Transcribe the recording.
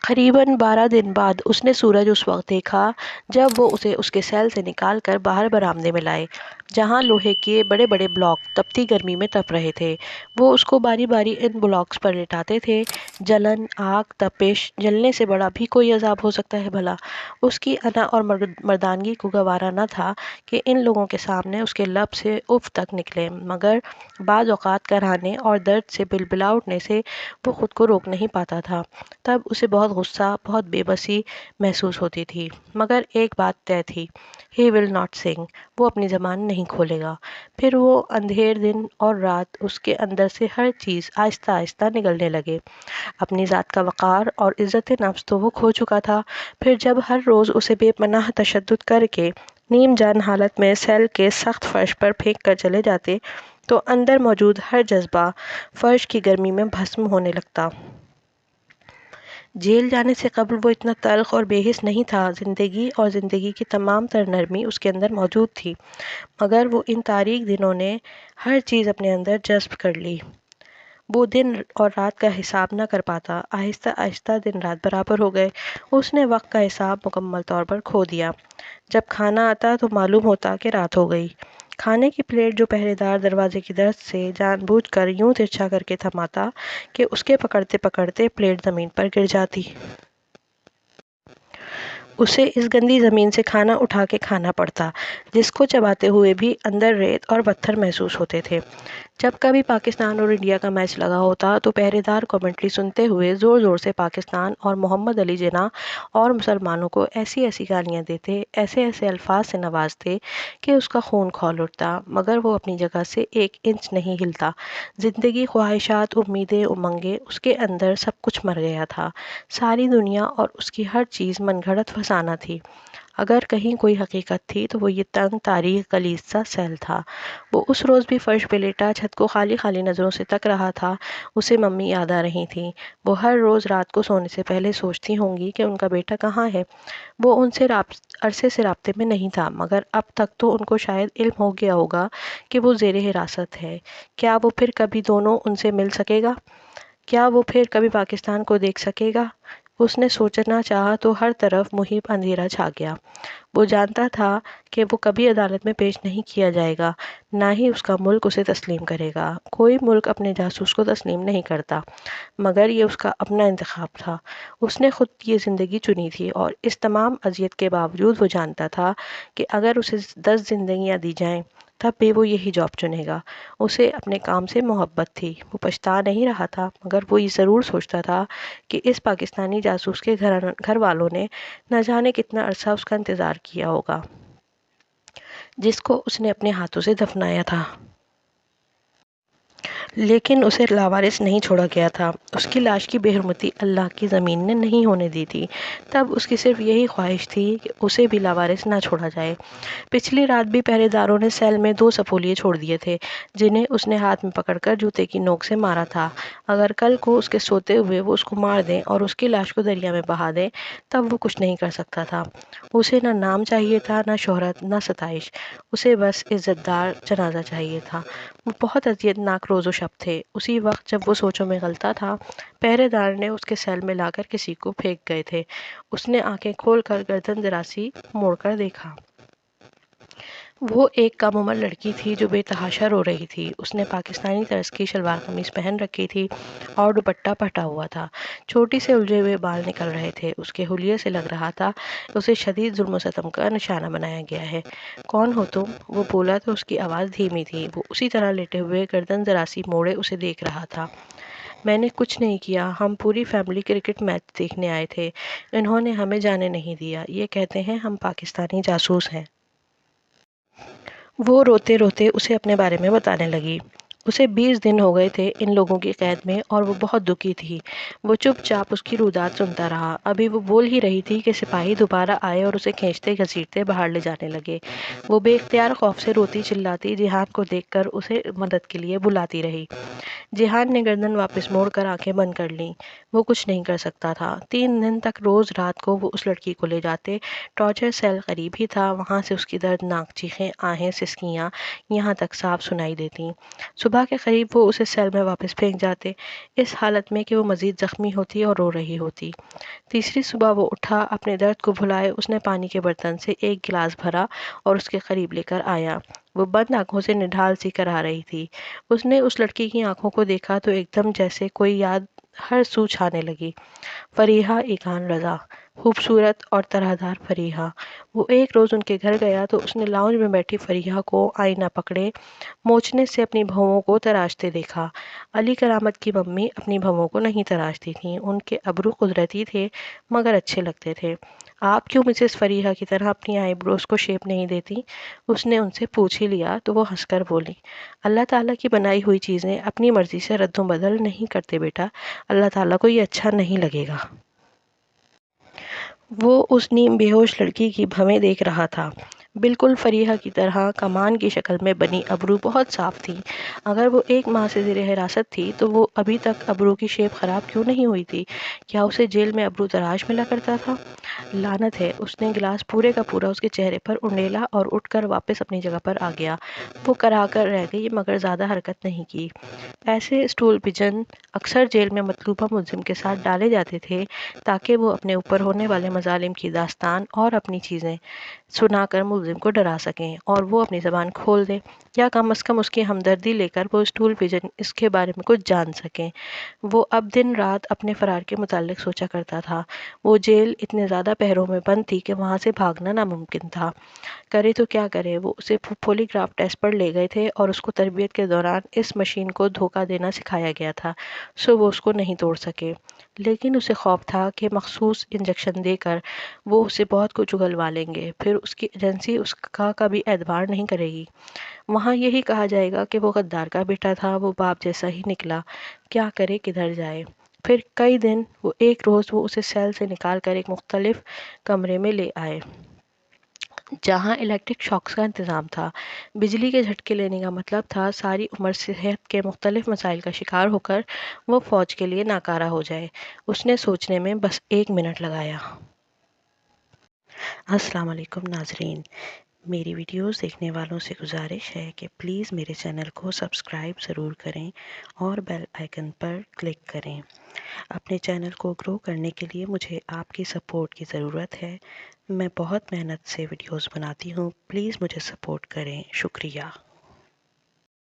قریباً 12 دن بعد اس نے سورج اس وقت دیکھا جب وہ اسے اس کے سیل سے نکال کر باہر برآمدے میں لائے، جہاں لوہے کے بڑے بڑے بلاک تپتی گرمی میں تپ رہے تھے۔ وہ اس کو باری باری ان بلاکس پر لٹاتے تھے۔ جلن، آگ، تپش، جلنے سے بڑا بھی کوئی عذاب ہو سکتا ہے بھلا؟ اس کی انا اور مردانگی کو گوارا نہ تھا کہ ان لوگوں کے سامنے اس کے لب سے اف تک نکلے، مگر بعض اوقات کراہنے اور درد سے بلبلا اٹھنے سے وہ خود کو روک نہیں پاتا تھا۔ تب اسے بہت غصہ، بہت بے بسی محسوس ہوتی تھی، مگر ایک بات طے تھی، ہی ول ناٹ سنگ، وہ اپنی زبان نہیں کھولے گا۔ پھر وہ اندھیر دن اور رات اس کے اندر سے ہر چیز آہستہ آہستہ نگلنے لگے۔ اپنی ذات کا وقار اور عزت نفس تو وہ کھو چکا تھا، پھر جب ہر روز اسے بے پناہ تشدد کر کے نیم جان حالت میں سیل کے سخت فرش پر پھینک کر چلے جاتے تو اندر موجود ہر جذبہ فرش کی گرمی میں بھسم ہونے لگتا۔ جیل جانے سے قبل وہ اتنا تلخ اور بے حس نہیں تھا۔ زندگی اور زندگی کی تمام تر نرمی اس کے اندر موجود تھی، مگر وہ ان تاریک دنوں نے ہر چیز اپنے اندر جذب کر لی۔ وہ دن اور رات کا حساب نہ کر پاتا۔ آہستہ آہستہ دن رات برابر ہو گئے۔ اس نے وقت کا حساب مکمل طور پر کھو دیا۔ جب کھانا آتا تو معلوم ہوتا کہ رات ہو گئی۔ کھانے کی پلیٹ جو پہرے دار دروازے کی درز سے جان بوجھ کر یوں ترچھا کر کے تھماتا کہ اس کے پکڑتے پکڑتے پلیٹ زمین پر گر جاتی۔ اسے اس گندی زمین سے کھانا اٹھا کے کھانا پڑتا، جس کو چباتے ہوئے بھی اندر ریت اور پتھر محسوس ہوتے تھے۔ جب کبھی پاکستان اور انڈیا کا میچ لگا ہوتا تو پہرے دار کمنٹری سنتے ہوئے زور زور سے پاکستان اور محمد علی جناح اور مسلمانوں کو ایسی ایسی گالیاں دیتے، ایسے ایسے الفاظ سے نوازتے کہ اس کا خون کھول اٹھتا، مگر وہ اپنی جگہ سے ایک انچ نہیں ہلتا۔ زندگی، خواہشات، امیدیں، امنگیں، اس کے اندر سب کچھ مر گیا تھا۔ ساری دنیا اور اس کی ہر چیز من گھڑت فسانہ تھی۔ اگر کہیں کوئی حقیقت تھی تو وہ یہ تنگ تاریخ غلیظ سا سیل تھا۔ وہ اس روز بھی فرش پہ لیٹا چھت کو خالی خالی نظروں سے تک رہا تھا۔ اسے ممی یاد آ رہی تھیں۔ وہ ہر روز رات کو سونے سے پہلے سوچتی ہوں گی کہ ان کا بیٹا کہاں ہے۔ وہ ان سے عرصے سے رابطے میں نہیں تھا، مگر اب تک تو ان کو شاید علم ہو گیا ہوگا کہ وہ زیر حراست ہے۔ کیا وہ پھر کبھی دونوں ان سے مل سکے گا؟ کیا وہ پھر کبھی پاکستان کو دیکھ سکے گا؟ اس نے سوچنا چاہا تو ہر طرف محیط اندھیرا چھا گیا۔ وہ جانتا تھا کہ وہ کبھی عدالت میں پیش نہیں کیا جائے گا، نہ ہی اس کا ملک اسے تسلیم کرے گا۔ کوئی ملک اپنے جاسوس کو تسلیم نہیں کرتا، مگر یہ اس کا اپنا انتخاب تھا۔ اس نے خود یہ زندگی چنی تھی اور اس تمام اذیت کے باوجود وہ جانتا تھا کہ اگر اسے 10 زندگیاں دی جائیں تب بھی وہ یہی جاب چنے گا۔ اسے اپنے کام سے محبت تھی۔ وہ پچھتا نہیں رہا تھا، مگر وہ یہ ضرور سوچتا تھا کہ اس پاکستانی جاسوس کے گھر والوں نے نہ جانے کتنا عرصہ اس کا انتظار کیا ہوگا، جس کو اس نے اپنے ہاتھوں سے دفنایا تھا۔ لیکن اسے لاوارث نہیں چھوڑا گیا تھا۔ اس کی لاش کی بے حرمتی اللہ کی زمین نے نہیں ہونے دی تھی۔ تب اس کی صرف یہی خواہش تھی کہ اسے بھی لاوارث نہ چھوڑا جائے۔ پچھلی رات بھی پہرے داروں نے سیل میں 2 سپولیے چھوڑ دیے تھے، جنہیں اس نے ہاتھ میں پکڑ کر جوتے کی نوک سے مارا تھا۔ اگر کل کو اس کے سوتے ہوئے وہ اس کو مار دیں اور اس کی لاش کو دریا میں بہا دیں تب وہ کچھ نہیں کر سکتا تھا۔ اسے نہ نام چاہیے تھا، نہ شہرت، نہ ستائش۔ اسے بس عزت دار جنازہ چاہیے تھا۔ وہ بہت اذیت ناک روز و شب تھے۔ اسی وقت جب وہ سوچوں میں غلطا تھا، پہرے دار نے اس کے سیل میں لا کر کسی کو پھینک گئے تھے۔ اس نے آنکھیں کھول کر گردن ذرا-سی موڑ کر دیکھا۔ وہ ایک کم عمر لڑکی تھی جو بے تحاشا رو رہی تھی۔ اس نے پاکستانی طرز کی شلوار قمیص پہن رکھی تھی اور دوپٹہ پھٹا ہوا تھا۔ چھوٹی سے الجھے ہوئے بال نکل رہے تھے۔ اس کے حلیے سے لگ رہا تھا کہ اسے شدید ظلم و ستم کا نشانہ بنایا گیا ہے۔ کون ہو تم؟ وہ بولا تو اس کی آواز دھیمی تھی۔ وہ اسی طرح لیٹے ہوئے گردن ذرا-سی موڑے اسے دیکھ رہا تھا۔ میں نے کچھ نہیں کیا، ہم پوری فیملی کرکٹ میچ دیکھنے آئے تھے۔ انہوں نے ہمیں جانے نہیں دیا۔ یہ کہتے ہیں ہم پاکستانی جاسوس ہیں۔ وہ روتے روتے اسے اپنے بارے میں بتانے لگی۔ اسے 20 دن ہو گئے تھے ان لوگوں کی قید میں اور وہ بہت دکھی تھی۔ وہ چپ چاپ اس کی روداد سنتا رہا۔ ابھی وہ بول ہی رہی تھی کہ سپاہی دوبارہ آئے اور اسے کھینچتے گھسیٹتے باہر لے جانے لگے۔ وہ بے اختیار خوف سے روتی چلاتی جیہان کو دیکھ کر اسے مدد کے لیے بلاتی رہی۔ جیہان نے گردن واپس موڑ کر آنکھیں بند کر لیں۔ وہ کچھ نہیں کر سکتا تھا۔ 3 دن تک روز رات کو وہ اس لڑکی کو لے جاتے۔ ٹارچر سیل قریب ہی تھا۔ وہاں سے اس کی دردناک چیخیں، آہیں، سسکیاں یہاں تک صاف سنائی دیتیں۔ صبح صبح کے قریب وہ اسے سیل میں واپس پھینک جاتے، اس حالت میں کہ وہ مزید زخمی ہوتی اور رو رہی ہوتی۔ تیسری صبح وہ اٹھا، اپنے درد کو بھلائے اس نے پانی کے برتن سے ایک گلاس بھرا اور اس کے قریب لے کر آیا۔ وہ بند آنکھوں سے نڈھال سی کر آ رہی تھی۔ اس نے اس لڑکی کی آنکھوں کو دیکھا تو ایک دم جیسے کوئی یاد ہر سو چھانے لگی۔ فریحہ ایقان رضا، خوبصورت اور طرح دار فریحہ۔ وہ ایک روز ان کے گھر گیا تو اس نے لاؤنج میں بیٹھی فریحہ کو آئینہ پکڑے موچنے سے اپنی بھووں کو تراشتے دیکھا۔ علی کرامت کی ممی اپنی بھووں کو نہیں تراشتی تھیں، ان کے ابرو قدرتی تھے مگر اچھے لگتے تھے۔ آپ کیوں مسز فریحہ کی طرح اپنی آئی بروز کو شیپ نہیں دیتی؟ اس نے ان سے پوچھ ہی لیا تو وہ ہنس کر بولی، اللہ تعالیٰ کی بنائی ہوئی چیزیں اپنی مرضی سے رد و بدل نہیں کرتے بیٹا، اللہ تعالیٰ کو یہ اچھا نہیں لگے گا۔ وہ اس نیم بے ہوش لڑکی کی بھویں دیکھ رہا تھا، بالکل فریحہ کی طرح کمان کی شکل میں بنی ابرو بہت صاف تھی۔ اگر وہ ایک ماہ سے زیر حراست تھی تو وہ ابھی تک ابرو کی شیپ خراب کیوں نہیں ہوئی تھی؟ کیا اسے جیل میں ابرو تراش ملا کرتا تھا؟ لعنت ہے! اس نے گلاس پورے کا پورا اس کے چہرے پر انڈیلا اور اٹھ کر واپس اپنی جگہ پر آ گیا۔ وہ کرا کر رہ گئی مگر زیادہ حرکت نہیں کی۔ ایسے اسٹول پجن اکثر جیل میں مطلوبہ ملزم کے ساتھ ڈالے جاتے تھے تاکہ وہ اپنے اوپر ہونے والے مظالم کی داستان اور اپنی چیزیں سنا کر ملزم کو ڈرا سکیں اور وہ اپنی زبان کھول دے، یا کم از کم اس کی ہمدردی لے کر وہ اسٹول پجن اس کے بارے میں کچھ جان سکیں۔ وہ اب دن رات اپنے فرار کے متعلق سوچا کرتا تھا۔ وہ جیل اتنے زیادہ پہروں میں بند تھی کہ وہاں سے بھاگنا ناممکن تھا۔ کرے تو کیا کرے؟ وہ اسے پولی گراف ٹیسٹ پر لے گئے تھے اور اس کو تربیت کے دوران اس مشین کو دھوکہ دینا سکھایا گیا تھا، سو وہ اس کو نہیں توڑ سکے۔ لیکن اسے خوف تھا کہ مخصوص انجیکشن دے کر وہ اسے بہت کچھ اگلوا لیں گے، پھر اس کی ایجنسی اس کا کبھی اعتبار نہیں کرے گی۔ وہاں یہی کہا جائے گا کہ وہ غدار کا بیٹا تھا، وہ باپ جیسا ہی نکلا، کیا کرے کدھر جائے؟ پھر کئی دن ایک روز وہ اسے سیل سے نکال کر ایک مختلف کمرے میں لے آئے جہاں الیکٹرک شاکس کا انتظام تھا۔ بجلی کے جھٹکے لینے کا مطلب تھا ساری عمر صحت کے مختلف مسائل کا شکار ہو کر وہ فوج کے لیے ناکارہ ہو جائے۔ اس نے سوچنے میں بس 1 منٹ لگایا۔ السلام علیکم ناظرین، میری ویڈیوز دیکھنے والوں سے گزارش ہے کہ پلیز میرے چینل کو سبسکرائب ضرور کریں اور بیل آئیکن پر کلک کریں۔ اپنے چینل کو گرو کرنے کے لیے مجھے آپ کی سپورٹ کی ضرورت ہے۔ میں بہت محنت سے ویڈیوز بناتی ہوں، پلیز مجھے سپورٹ کریں، شکریہ۔